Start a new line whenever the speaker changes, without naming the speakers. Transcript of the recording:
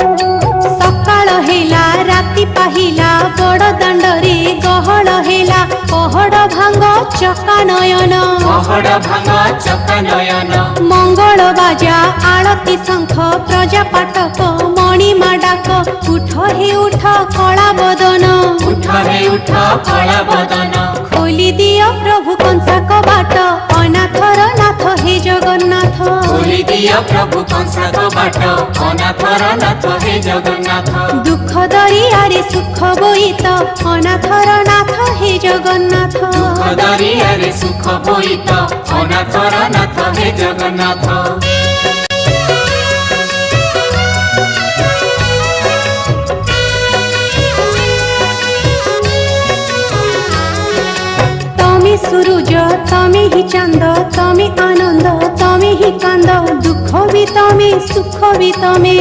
सकाळ हेला राति पाहिला बड़ दांडरे गहळ हेला पहड़ भांग चका नयन मंगल बाजा आळती शंख प्रजा पाटक मणिमा डाक उठ हे उठ कला बदन खोली दियो प्रभु कंसा कबाट अनाथर नाथ हे जगन्नाथ
प्रभु कंसा बाट अनाथर नाथ हे जगन्नाथ
दुख दरियारे सुख बोईत अनाथर नाथ हे जगन्नाथ
दरियारे सुख बोईत अनाथर नाथ हे जगन्नाथ
तमे सूरज तमे ही चांद तमे आनंद तमे ही कांद दुख भी तमे सुख भी तमे